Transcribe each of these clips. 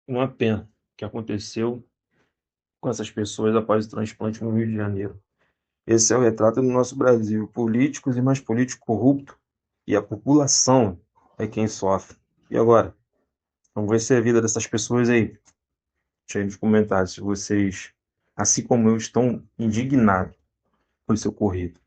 Uma pena que aconteceu com essas pessoas após o transplante no Rio de Janeiro. Esse é o retrato do nosso Brasil: políticos e mais políticos corruptos, e a população é quem sofre. E agora? Como vai ser a vida dessas pessoas aí? Deixa aí nos comentários se vocês, assim como eu, estão indignados por isso ocorrido.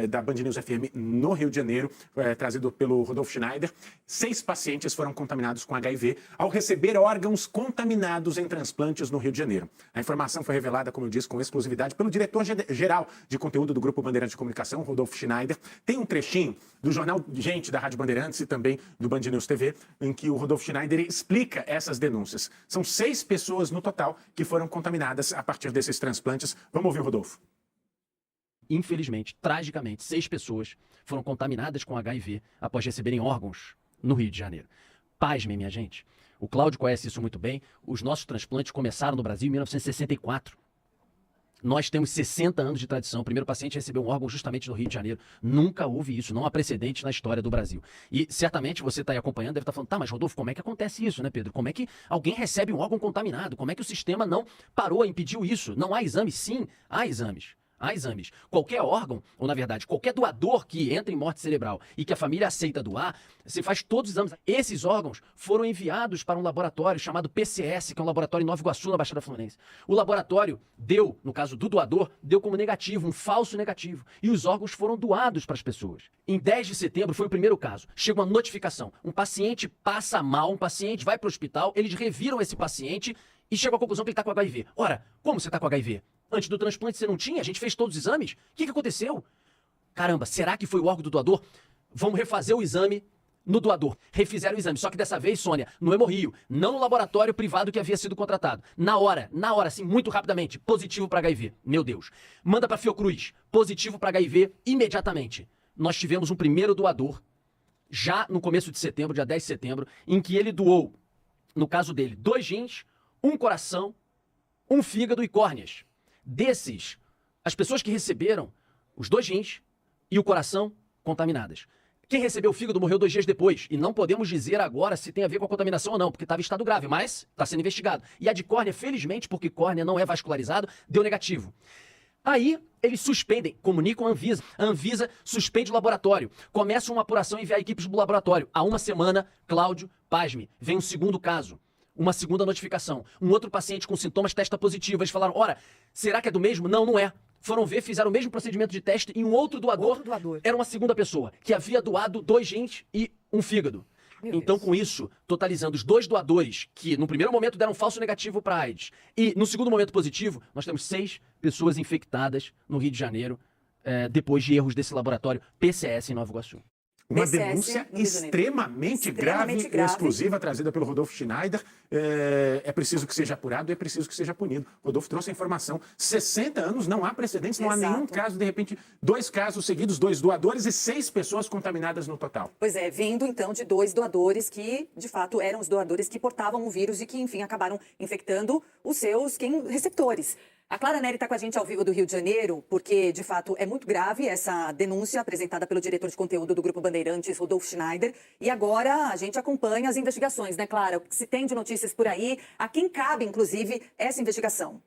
Da Band News FM no Rio de Janeiro, trazido pelo Rodolfo Schneider. 6 pacientes foram contaminados com HIV ao receber órgãos contaminados em transplantes no Rio de Janeiro. A informação foi revelada, como eu disse, com exclusividade pelo diretor-geral de conteúdo do Grupo Bandeirantes de Comunicação, Rodolfo Schneider. Tem um trechinho do jornal Gente, da Rádio Bandeirantes e também do Band News TV, em que o Rodolfo Schneider explica essas denúncias. São 6 pessoas no total que foram contaminadas a partir desses transplantes. Vamos ouvir o Rodolfo. Infelizmente, tragicamente, 6 pessoas foram contaminadas com HIV após receberem órgãos no Rio de Janeiro. Pasmem, minha gente. O Cláudio conhece isso muito bem. Os nossos transplantes começaram no Brasil em 1964. Nós temos 60 anos de tradição. O primeiro paciente recebeu um órgão justamente no Rio de Janeiro. Nunca houve isso, não há precedente na história do Brasil. E certamente você está aí acompanhando, deve estar falando, tá, mas Rodolfo, como é que acontece isso, né, Pedro? Como é que alguém recebe um órgão contaminado? Como é que o sistema não parou, impediu isso? Não há exames? Sim, há exames. Há exames. Qualquer órgão, ou na verdade, qualquer doador que entra em morte cerebral e que a família aceita doar, se faz todos os exames. Esses órgãos foram enviados para um laboratório chamado PCS, que é um laboratório em Nova Iguaçu, na Baixada Fluminense. O laboratório deu, no caso do doador, deu como negativo, um falso negativo. E os órgãos foram doados para as pessoas. Em 10 de setembro foi o primeiro caso. Chega uma notificação. Um paciente passa mal, um paciente vai para o hospital, eles reviram esse paciente e chegam à conclusão que ele está com HIV. Ora, como você está com HIV? Antes do transplante você não tinha? A gente fez todos os exames? O que aconteceu? Caramba, será que foi o órgão do doador? Vamos refazer o exame no doador. Refizeram o exame, só que dessa vez, Sônia, no Hemorrio, não no laboratório privado que havia sido contratado. Na hora, assim, muito rapidamente, positivo para HIV. Meu Deus. Manda para Fiocruz, positivo para HIV imediatamente. Nós tivemos um primeiro doador, já no começo de setembro, dia 10 de setembro, em que ele doou, no caso dele, 2 rins, um coração, um fígado e córneas. Desses, as pessoas que receberam os 2 rins e o coração contaminadas. Quem recebeu o fígado morreu 2 dias depois. E não podemos dizer agora se tem a ver com a contaminação ou não, porque estava em estado grave, mas está sendo investigado. E a de córnea, felizmente, porque córnea não é vascularizado, deu negativo. Aí, eles suspendem, comunicam a Anvisa. A Anvisa suspende o laboratório. Começa uma apuração e envia equipes do laboratório. Há uma semana, Cláudio, pasme, vem um segundo caso. Uma segunda notificação. Um outro paciente com sintomas testa positivo. Eles falaram, ora, será que é do mesmo? Não, não é. Foram ver, fizeram o mesmo procedimento de teste em um outro doador. Era uma segunda pessoa, que havia doado 2 rins e um fígado. Então, com isso, totalizando os 2 doadores, que no primeiro momento deram falso negativo para AIDS, e no segundo momento positivo, nós temos 6 pessoas infectadas no Rio de Janeiro, depois de erros desse laboratório PCS em Nova Iguaçu. Uma PCS denúncia no Rio de Janeiro. extremamente grave, exclusiva, trazida pelo Rodolfo Schneider. É preciso que seja apurado, é preciso que seja punido. Rodolfo trouxe a informação. 60 anos, não há precedentes, não há nenhum caso, de repente, 2 casos seguidos, 2 doadores e 6 pessoas contaminadas no total. Pois é, vindo então de 2 doadores que, de fato, eram os doadores que portavam o vírus e que, enfim, acabaram infectando os seus receptores. A Clara Neri está com a gente ao vivo do Rio de Janeiro, porque, de fato, é muito grave essa denúncia apresentada pelo diretor de conteúdo do Grupo Bandeirantes, Rodolfo Schneider. E agora a gente acompanha as investigações, né, Clara? O que se tem de notícias por aí, a quem cabe, inclusive, essa investigação?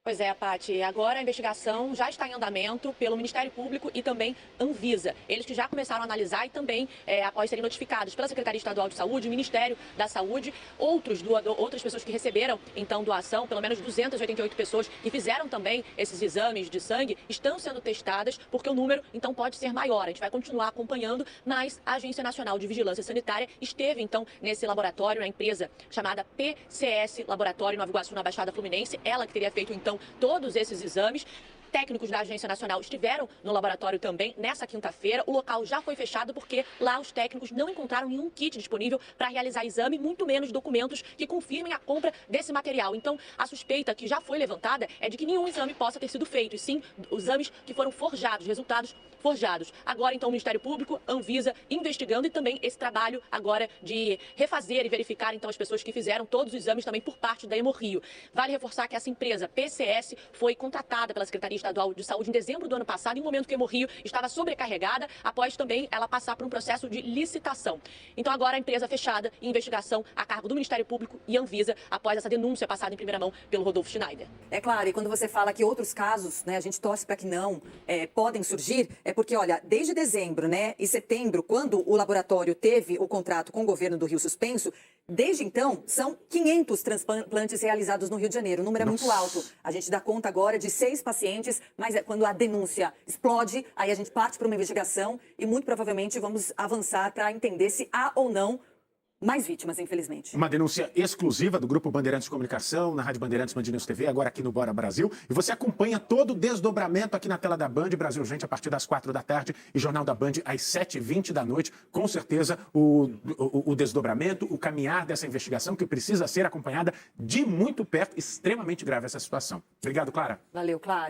Pois é, Paty. Agora a investigação já está em andamento pelo Ministério Público e também Anvisa. Eles que já começaram a analisar e também, após serem notificados pela Secretaria Estadual de Saúde, Ministério da Saúde, outras pessoas que receberam, então, doação, pelo menos 288 pessoas que fizeram também esses exames de sangue, estão sendo testadas, porque o número, então, pode ser maior. A gente vai continuar acompanhando, mas a Agência Nacional de Vigilância Sanitária esteve, então, nesse laboratório, na empresa chamada PCS Laboratório Nova Iguaçu, na Baixada Fluminense. Ela que teria feito, então, todos esses exames. Técnicos da Agência Nacional estiveram no laboratório também nessa quinta-feira. O local já foi fechado porque lá os técnicos não encontraram nenhum kit disponível para realizar exame, muito menos documentos que confirmem a compra desse material. Então, a suspeita que já foi levantada é de que nenhum exame possa ter sido feito, e sim exames que foram forjados, resultados forjados. Agora, então, o Ministério Público, Anvisa, investigando e também esse trabalho agora de refazer e verificar, então, as pessoas que fizeram todos os exames também por parte da Hemorrio. Vale reforçar que essa empresa, PCS, foi contratada pela Secretaria Estadual de Saúde em dezembro do ano passado, em um momento que a Hemorrio estava sobrecarregada, após também ela passar por um processo de licitação. Então, agora a empresa fechada em investigação a cargo do Ministério Público e Anvisa, após essa denúncia passada em primeira mão pelo Rodolfo Schneider. É claro, e quando você fala que outros casos, né, a gente torce para que não podem surgir, é porque, olha, desde dezembro, né, e setembro, quando o laboratório teve o contrato com o governo do Rio suspenso, desde então, são 500 transplantes realizados no Rio de Janeiro. O número é muito alto. A gente dá conta agora de 6 pacientes, mas quando a denúncia explode, aí a gente parte para uma investigação e muito provavelmente vamos avançar para entender se há ou não mais vítimas, infelizmente. Uma denúncia exclusiva do Grupo Bandeirantes de Comunicação, na Rádio Bandeirantes Band News TV, agora aqui no Bora Brasil. E você acompanha todo o desdobramento aqui na tela da Band, Brasil Gente, a partir das 4 da tarde e Jornal da Band às 7h20 da noite. Com certeza, o desdobramento, o caminhar dessa investigação que precisa ser acompanhada de muito perto. Extremamente grave essa situação. Obrigado, Clara. Valeu, Clara.